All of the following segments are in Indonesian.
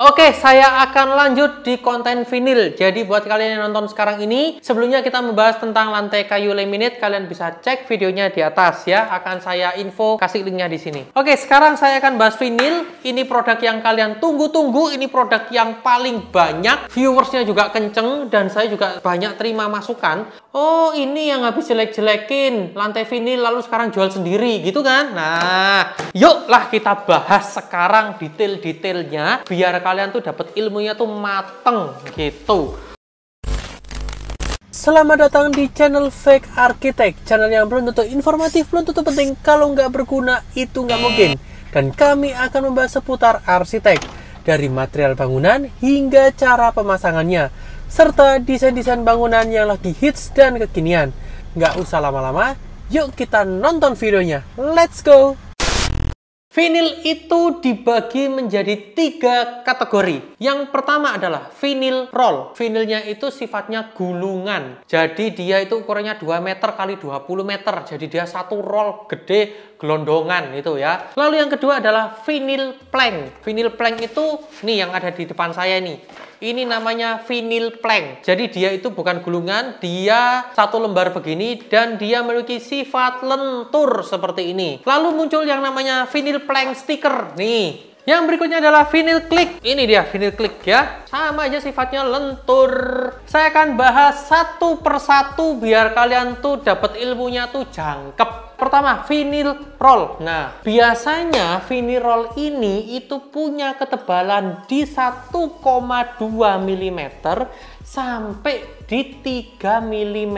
Oke, saya akan lanjut di konten vinil. Jadi buat kalian yang nonton sekarang ini, sebelumnya kita membahas tentang lantai kayu laminate. Kalian bisa cek videonya di atas ya. Akan saya info, kasih linknya di sini. Oke, sekarang saya akan bahas vinil. Ini produk yang kalian tunggu-tunggu. Ini produk yang paling banyak. Viewersnya juga kenceng dan saya juga banyak terima masukan. Oh, ini yang habis jelek-jelekin lantai vinil lalu sekarang jual sendiri gitu kan? Nah, yuklah kita bahas sekarang detail-detailnya biar kalian tuh dapat ilmunya tuh mateng gitu. Selamat datang di channel Fake Architect, channel yang belum tentu informatif, belum tentu penting, kalau nggak berguna itu nggak mungkin. Dan kami akan membahas seputar arsitek, dari material bangunan hingga cara pemasangannya, serta desain-desain bangunan yang lagi hits dan kekinian. Nggak usah lama-lama, yuk kita nonton videonya. Let's go! Vinil itu dibagi menjadi 3 kategori. Yang pertama adalah vinil roll. Vinilnya itu sifatnya gulungan. Jadi dia itu ukurannya 2 meter kali 20 meter. Jadi dia satu roll gede gelondongan itu ya. Lalu yang kedua adalah vinil plank. Vinil plank itu nih yang ada di depan saya nih. Ini namanya vinil plank. Jadi dia itu bukan gulungan, dia satu lembar begini dan dia memiliki sifat lentur seperti ini. Lalu muncul yang namanya vinil plank sticker nih. Yang berikutnya adalah vinil click. Ini dia vinil click ya. Sama aja sifatnya lentur. Saya akan bahas satu persatu biar kalian tuh dapat ilmunya tuh jangkep. Pertama, vinil roll. Nah, biasanya vinil roll ini itu punya ketebalan di 1,2 mm sampai di 3 mm.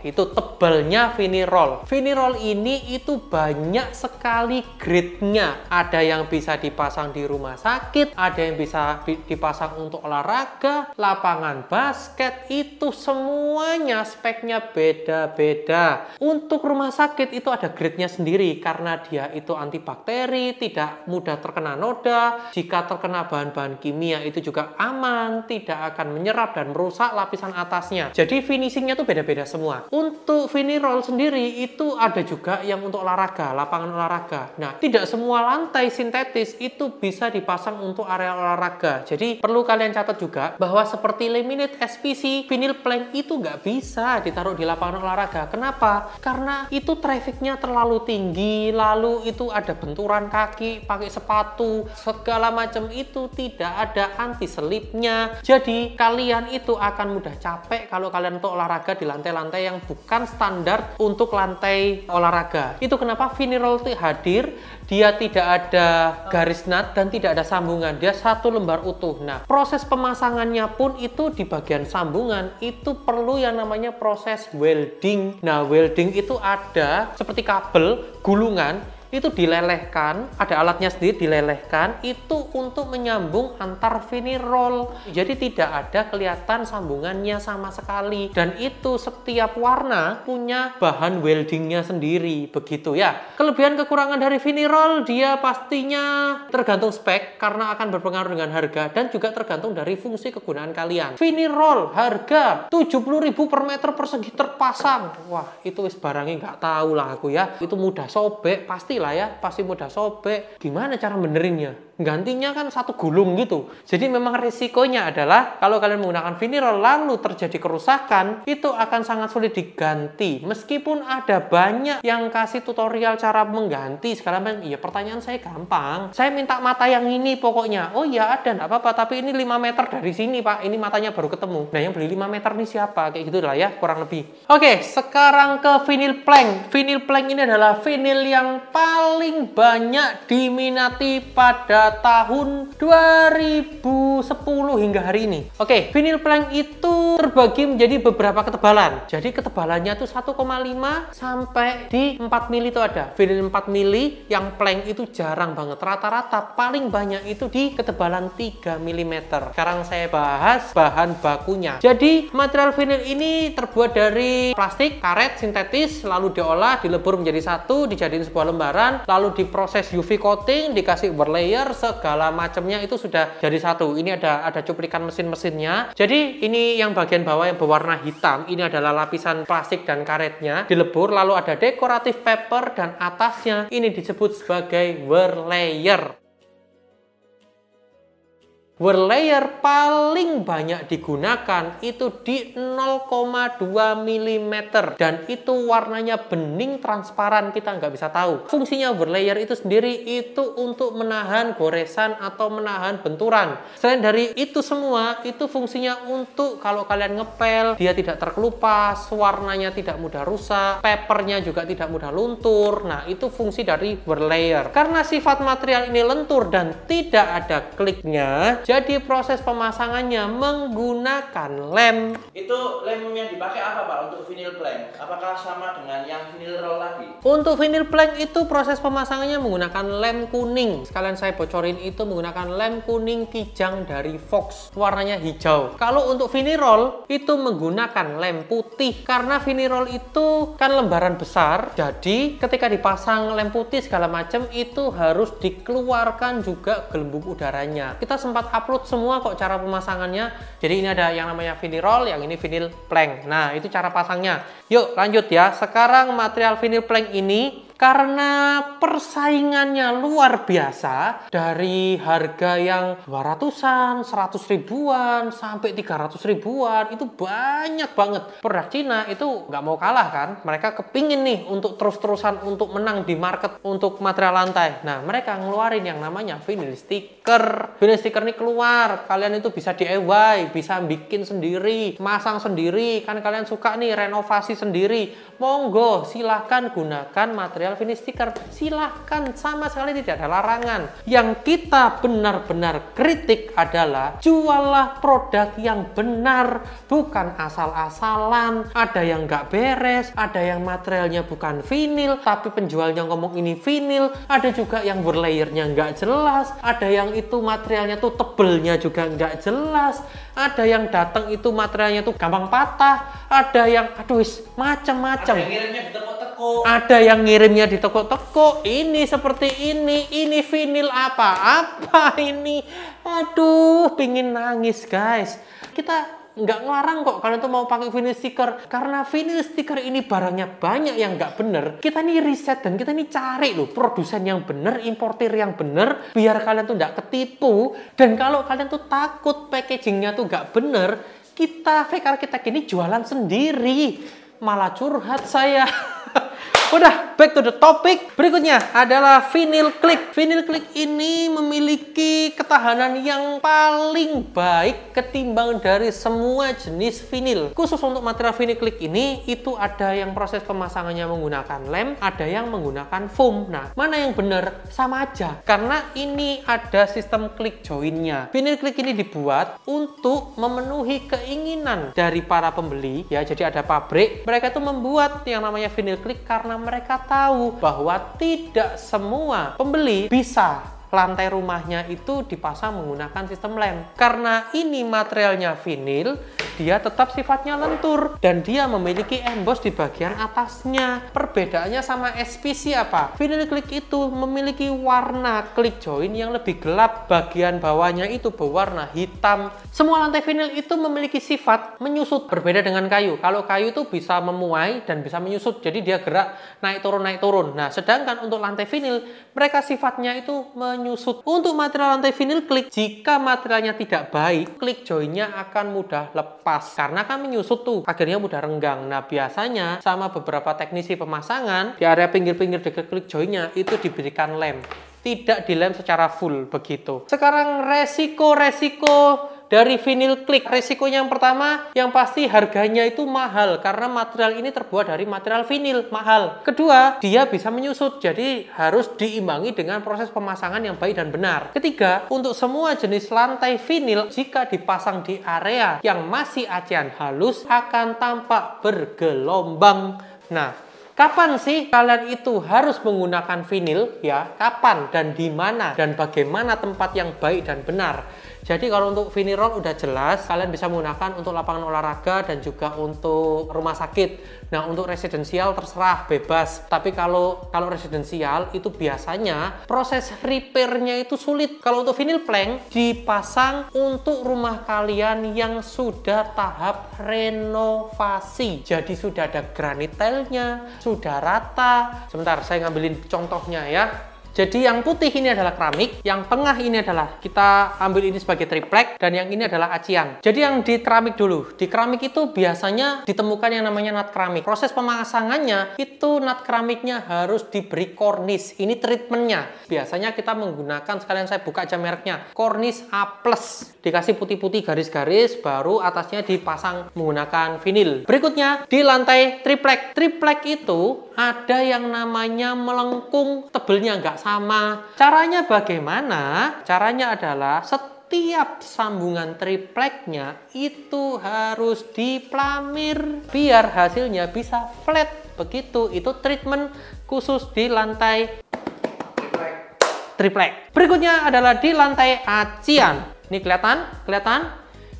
Itu tebalnya vinil roll. Vinil roll ini itu banyak sekali grade-nya. Ada yang bisa dipasang di rumah sakit, ada yang bisa dipasang untuk olahraga, lapangan basket, itu semuanya speknya beda-beda. Untuk rumah sakit itu ada grade-nya sendiri karena dia itu antibakteri, tidak mudah terkena noda. Jika terkena bahan-bahan kimia itu juga aman, tidak akan menyerap dan merusak lapisan atasnya. Jadi finishingnya tuh beda-beda semua. Untuk vinil roll sendiri itu ada juga yang untuk olahraga, lapangan olahraga. Nah, tidak semua lantai sintetis itu bisa dipasang untuk area olahraga. Jadi perlu kalian catat juga bahwa seperti laminate SPC, vinil plank itu nggak bisa ditaruh di lapangan olahraga. Kenapa? Karena itu trafficnya terlalu tinggi, lalu itu ada benturan kaki, pakai sepatu, segala macam itu tidak ada anti selipnya. Jadi kalian itu akan mudah capek kalau kalian untuk olahraga di lantai-lantai yang bukan standar untuk lantai olahraga. Itu kenapa vinil roll itu hadir, dia tidak ada garis nut dan tidak ada sambungan, dia satu lembar utuh. Nah, proses pemasangannya pun itu di bagian sambungan itu perlu yang namanya proses welding. Nah, welding itu ada seperti kabel gulungan itu dilelehkan, ada alatnya sendiri dilelehkan, itu untuk menyambung antar vinil roll. Jadi tidak ada kelihatan sambungannya sama sekali. Dan itu setiap warna punya bahan weldingnya sendiri, begitu ya. Kelebihan kekurangan dari vinil roll, dia pastinya tergantung spek karena akan berpengaruh dengan harga dan juga tergantung dari fungsi kegunaan kalian. Vinil roll harga 70.000 per meter persegi terpasang. Wah, itu wis barangnya nggak tahu lah aku ya. Itu mudah sobek pasti lah ya, pasti mudah sobek. Gimana cara benerinnya? Gantinya kan satu gulung gitu. Jadi memang risikonya adalah kalau kalian menggunakan vinil roll lalu terjadi kerusakan, itu akan sangat sulit diganti. Meskipun ada banyak yang kasih tutorial cara mengganti segala macam. Iya, pertanyaan saya gampang. Saya minta mata yang ini pokoknya. Oh iya ada, enggak apa-apa, tapi ini 5 meter dari sini Pak. Ini matanya baru ketemu. Nah, yang beli 5 meter ini siapa? Kayak gitu lah ya, kurang lebih. Oke, sekarang ke vinil plank. Vinil plank ini adalah vinil yang paling banyak diminati pada tahun 2010 hingga hari ini. Oke, vinil plank itu terbagi menjadi beberapa ketebalan. Jadi ketebalannya itu 1,5 sampai di 4 mili itu ada. Vinil 4 mili yang plank itu jarang banget. Rata-rata paling banyak itu di ketebalan 3 mm. Sekarang saya bahas bahan bakunya. Jadi material vinil ini terbuat dari plastik, karet, sintetis, lalu diolah, dilebur menjadi satu, dijadiin sebuah lembaran, lalu diproses UV coating, dikasih overlayer, segala macamnya itu sudah jadi satu. Ini ada cuplikan mesin-mesinnya. Jadi ini yang bagian bawah yang berwarna hitam, ini adalah lapisan plastik dan karetnya dilebur, lalu ada dekoratif paper dan atasnya ini disebut sebagai wear layer. Wear layer paling banyak digunakan itu di 0,2 mm dan itu warnanya bening transparan, kita nggak bisa tahu. Fungsinya wear layer itu sendiri itu untuk menahan goresan atau menahan benturan. Selain dari itu semua, itu fungsinya untuk kalau kalian ngepel dia tidak terkelupas, warnanya tidak mudah rusak, papernya juga tidak mudah luntur. Nah, itu fungsi dari wear layer. Karena sifat material ini lentur dan tidak ada kliknya, jadi proses pemasangannya menggunakan lem. Itu lem yang dipakai apa Pak untuk vinyl plank? Apakah sama dengan yang vinyl roll tadi? Untuk vinyl plank itu proses pemasangannya menggunakan lem kuning. Sekalian saya bocorin, itu menggunakan lem kuning kijang dari Fox, warnanya hijau. Kalau untuk vinyl roll itu menggunakan lem putih, karena vinyl roll itu kan lembaran besar, jadi ketika dipasang lem putih segala macam itu harus dikeluarkan juga gelembung udaranya. Kita sempat upload semua kok cara pemasangannya. Jadi ini ada yang namanya vinyl roll, yang ini vinyl plank. Nah, itu cara pasangnya. Yuk lanjut ya. sekarang material vinyl plank ini karena persaingannya luar biasa, dari harga yang 200-an, 100 ribuan, sampai 300 ribuan, itu banyak banget. Produk Cina itu nggak mau kalah kan, mereka kepingin nih untuk terus-terusan untuk menang di market untuk material lantai. Nah, mereka ngeluarin yang namanya vinyl stiker. Vinyl stiker ini keluar, kalian itu bisa DIY, bisa bikin sendiri, masang sendiri, kan kalian suka nih renovasi sendiri. Monggo, silahkan gunakan material vinyl stiker, silahkan, sama sekali tidak ada larangan. Yang kita benar-benar kritik adalah jualah produk yang benar, bukan asal-asalan. Ada yang nggak beres, ada yang materialnya bukan vinil tapi penjualnya ngomong ini vinil, ada juga yang berlayernya nggak jelas, ada yang itu materialnya tuh tebelnya juga nggak jelas, ada yang datang itu materialnya tuh gampang patah, ada yang aduh macam-macam. Ada yang ngirimnya di toko-toko. Ada yang ngirimnya di toko-toko. Ini seperti ini vinil apa-apa ini. Aduh, pingin nangis guys. Kita nggak ngelarang kok kalian tuh mau pakai vinyl stiker, karena vinyl stiker ini barangnya banyak yang nggak bener. Kita nih riset dan kita nih cari loh produsen yang bener, importir yang bener, biar kalian tuh nggak ketipu. Dan kalau kalian tuh takut packagingnya tuh nggak bener, kita fake architect ini jualan sendiri. Malah curhat saya. Udah, back to the topic. Berikutnya adalah vinyl click. Vinyl click ini memiliki ketahanan yang paling baik ketimbang dari semua jenis vinyl. Khusus untuk material vinyl click ini, itu ada yang proses pemasangannya menggunakan lem, ada yang menggunakan foam. Nah, mana yang benar? Sama aja. Karena ini ada sistem click joinnya. Vinyl click ini dibuat untuk memenuhi keinginan dari para pembeli. Ya, jadi ada pabrik, mereka tuh membuat yang namanya vinyl click karena mereka tahu bahwa tidak semua pembeli bisa lantai rumahnya itu dipasang menggunakan sistem lem. Karena ini materialnya vinil, dia tetap sifatnya lentur dan dia memiliki emboss di bagian atasnya. Perbedaannya sama SPC apa? Vinyl click itu memiliki warna click joint yang lebih gelap, bagian bawahnya itu berwarna hitam. Semua lantai vinil itu memiliki sifat menyusut, berbeda dengan kayu. Kalau kayu itu bisa memuai dan bisa menyusut, jadi dia gerak naik turun. Nah, sedangkan untuk lantai vinil, mereka sifatnya itu menyusut. Untuk material lantai vinil click, jika materialnya tidak baik, click jointnya akan mudah lepas karena kan menyusut tuh, akhirnya mudah renggang. Nah, biasanya sama beberapa teknisi pemasangan di area pinggir-pinggir dekat click jointnya itu diberikan lem, tidak dilem secara full begitu. Sekarang resiko dari vinyl click. Resikonya yang pertama, yang pasti harganya itu mahal karena material ini terbuat dari material vinil, mahal. Kedua, dia bisa menyusut, jadi harus diimbangi dengan proses pemasangan yang baik dan benar. Ketiga, untuk semua jenis lantai vinil, jika dipasang di area yang masih acian halus akan tampak bergelombang. Nah, kapan sih kalian itu harus menggunakan vinil ya? Kapan dan di mana dan bagaimana tempat yang baik dan benar? Jadi kalau untuk vinyl roll udah jelas, kalian bisa menggunakan untuk lapangan olahraga dan juga untuk rumah sakit. Nah, untuk residensial terserah, bebas. Tapi kalau residensial itu biasanya proses repairnya itu sulit. Kalau untuk vinyl plank dipasang untuk rumah kalian yang sudah tahap renovasi. Jadi sudah ada granit tile-nya, sudah rata. Sebentar, saya ngambilin contohnya ya. Jadi yang putih ini adalah keramik, yang tengah ini adalah kita ambil ini sebagai triplek, dan yang ini adalah acian. Jadi yang di keramik dulu. Di keramik itu biasanya ditemukan yang namanya nut keramik. Proses pemasangannya itu nut keramiknya harus diberi kornis. Ini treatmentnya. Biasanya kita menggunakan, sekalian saya buka aja mereknya, kornis A+. Dikasih putih-putih garis-garis, baru atasnya dipasang menggunakan vinil. Berikutnya di lantai triplek. Triplek itu ada yang namanya melengkung, tebelnya nggak sama. Caranya bagaimana? Caranya adalah setiap sambungan tripleknya itu harus diplamir biar hasilnya bisa flat. Begitu, itu treatment khusus di lantai triplek. Berikutnya adalah di lantai acian. Ini kelihatan?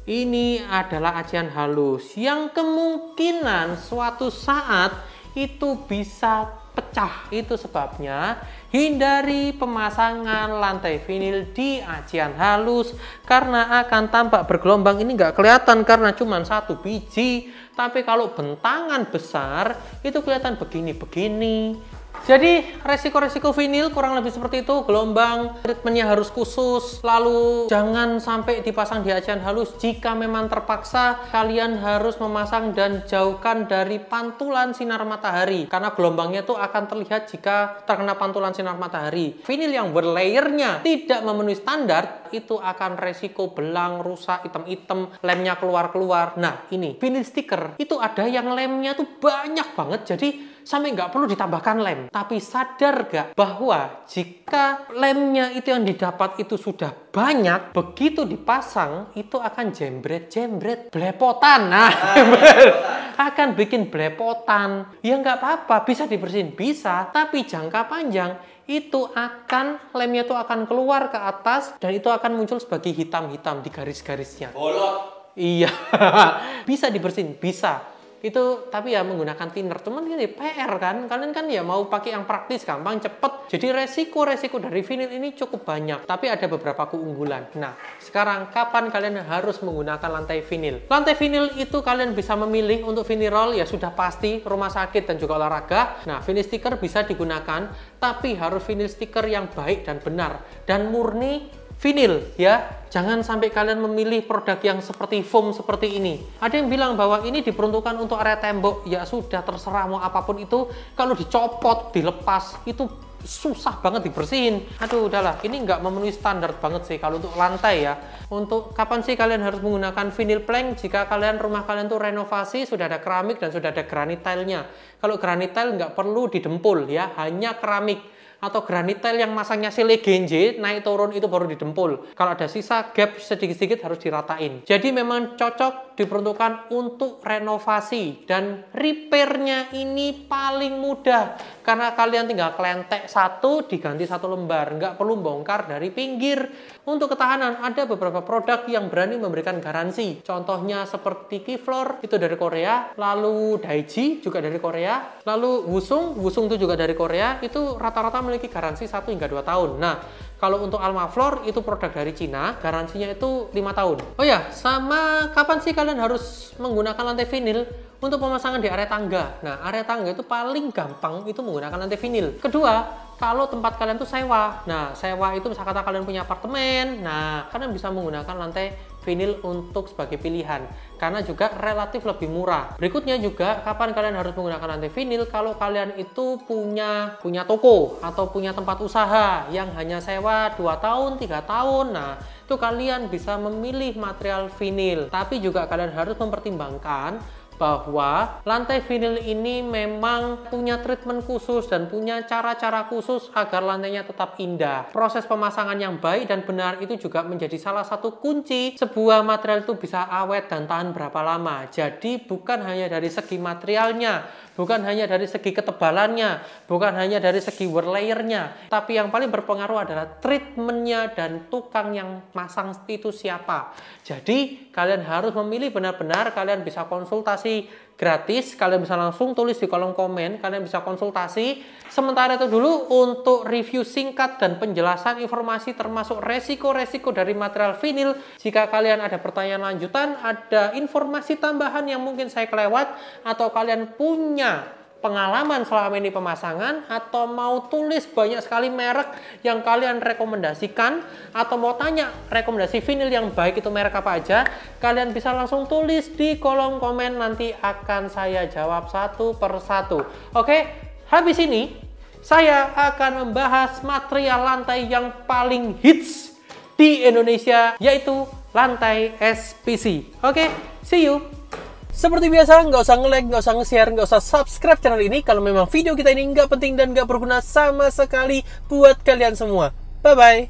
Ini adalah acian halus yang kemungkinan suatu saat itu bisa pecah. Itu sebabnya hindari pemasangan lantai vinil di acian halus karena akan tampak bergelombang. Ini nggak kelihatan karena cuma satu biji, tapi kalau bentangan besar itu kelihatan begini-begini. Jadi resiko-resiko vinil kurang lebih seperti itu. Gelombang, treatmentnya harus khusus. Lalu jangan sampai dipasang di acian halus. Jika memang terpaksa, kalian harus memasang dan jauhkan dari pantulan sinar matahari, karena gelombangnya itu akan terlihat jika terkena pantulan sinar matahari. Vinil yang berlayernya tidak memenuhi standar itu akan resiko belang, rusak, hitam-hitam, lemnya keluar-keluar. Nah ini vinil stiker itu ada yang lemnya tuh banyak banget, jadi sampai nggak perlu ditambahkan lem. Tapi sadar gak bahwa jika lemnya itu yang didapat itu sudah banyak, begitu dipasang itu akan jembret-jembret, belepotan. Nah, akan bikin belepotan. Ya nggak apa-apa, bisa dibersihin, bisa. Tapi jangka panjang itu akan, lemnya itu akan keluar ke atas dan itu akan muncul sebagai hitam-hitam di garis-garisnya. Bolot. Iya, bisa dibersihin, bisa. Itu tapi ya menggunakan thinner, cuman ini PR kan, kalian kan ya mau pakai yang praktis, gampang, cepet. Jadi resiko-resiko dari vinil ini cukup banyak, tapi ada beberapa keunggulan. Nah sekarang kapan kalian harus menggunakan lantai vinil? Lantai vinil itu kalian bisa memilih. Untuk vinil roll ya sudah pasti rumah sakit dan juga olahraga. Nah vinil stiker bisa digunakan, tapi harus vinil stiker yang baik dan benar dan murni vinil ya. Jangan sampai kalian memilih produk yang seperti foam seperti ini. Ada yang bilang bahwa ini diperuntukkan untuk area tembok. Ya sudah, terserah mau apapun itu. Kalau dicopot, dilepas, itu susah banget dibersihin. Aduh udahlah, ini nggak memenuhi standar banget sih kalau untuk lantai ya. Untuk kapan sih kalian harus menggunakan vinyl plank? Jika kalian, rumah kalian tuh renovasi, sudah ada keramik dan sudah ada granit tile-nya. Kalau granit tile nggak perlu didempul ya, hanya keramik. Atau granit tile yang masangnya siligenje, naik turun itu baru didempul. Kalau ada sisa gap sedikit-sedikit harus diratain. Jadi memang cocok diperuntukkan untuk renovasi. Dan repairnya ini paling mudah. Karena kalian tinggal kelentek satu, diganti satu lembar. Nggak perlu bongkar dari pinggir. Untuk ketahanan, ada beberapa produk yang berani memberikan garansi. Contohnya seperti Kevlar, itu dari Korea. Lalu Daiji, juga dari Korea. Lalu Wusung itu juga dari Korea. Itu rata-rata memiliki garansi 1 hingga 2 tahun. Nah, kalau untuk Almaflor itu produk dari Cina, garansinya itu 5 tahun. Oh ya, sama kapan sih kalian harus menggunakan lantai vinil? Untuk pemasangan di area tangga. Nah, area tangga itu paling gampang itu menggunakan lantai vinil. Kedua, kalau tempat kalian tuh sewa. Nah, sewa itu misalkan kalian punya apartemen, nah kalian bisa menggunakan lantai vinil untuk sebagai pilihan karena juga relatif lebih murah. Berikutnya juga kapan kalian harus menggunakan lantai vinil? Kalau kalian itu punya toko atau punya tempat usaha yang hanya sewa 2 tahun, 3 tahun. Nah, itu kalian bisa memilih material vinil. Tapi juga kalian harus mempertimbangkan bahwa lantai vinil ini memang punya treatment khusus dan punya cara-cara khusus agar lantainya tetap indah. Proses pemasangan yang baik dan benar itu juga menjadi salah satu kunci sebuah material itu bisa awet dan tahan berapa lama. Jadi bukan hanya dari segi materialnya, bukan hanya dari segi ketebalannya, bukan hanya dari segi wear layer-nya, tapi yang paling berpengaruh adalah treatmentnya dan tukang yang masang itu siapa. Jadi kalian harus memilih benar-benar. Kalian bisa konsultasi gratis, kalian bisa langsung tulis di kolom komen, kalian bisa konsultasi. Sementara itu dulu untuk review singkat dan penjelasan informasi termasuk resiko-resiko dari material vinil. Jika kalian ada pertanyaan lanjutan, ada informasi tambahan yang mungkin saya kelewat, atau kalian punya pengalaman selama ini pemasangan, atau mau tulis banyak sekali merek yang kalian rekomendasikan, atau mau tanya rekomendasi vinil yang baik itu merek apa aja, kalian bisa langsung tulis di kolom komen, nanti akan saya jawab satu per satu. Oke, habis ini saya akan membahas material lantai yang paling hits di Indonesia, yaitu lantai SPC. Oke, see you. Seperti biasa, nggak usah nge-like, nggak usah nge-share, nggak usah subscribe channel ini kalau memang video kita ini nggak penting dan nggak berguna sama sekali buat kalian semua. Bye-bye.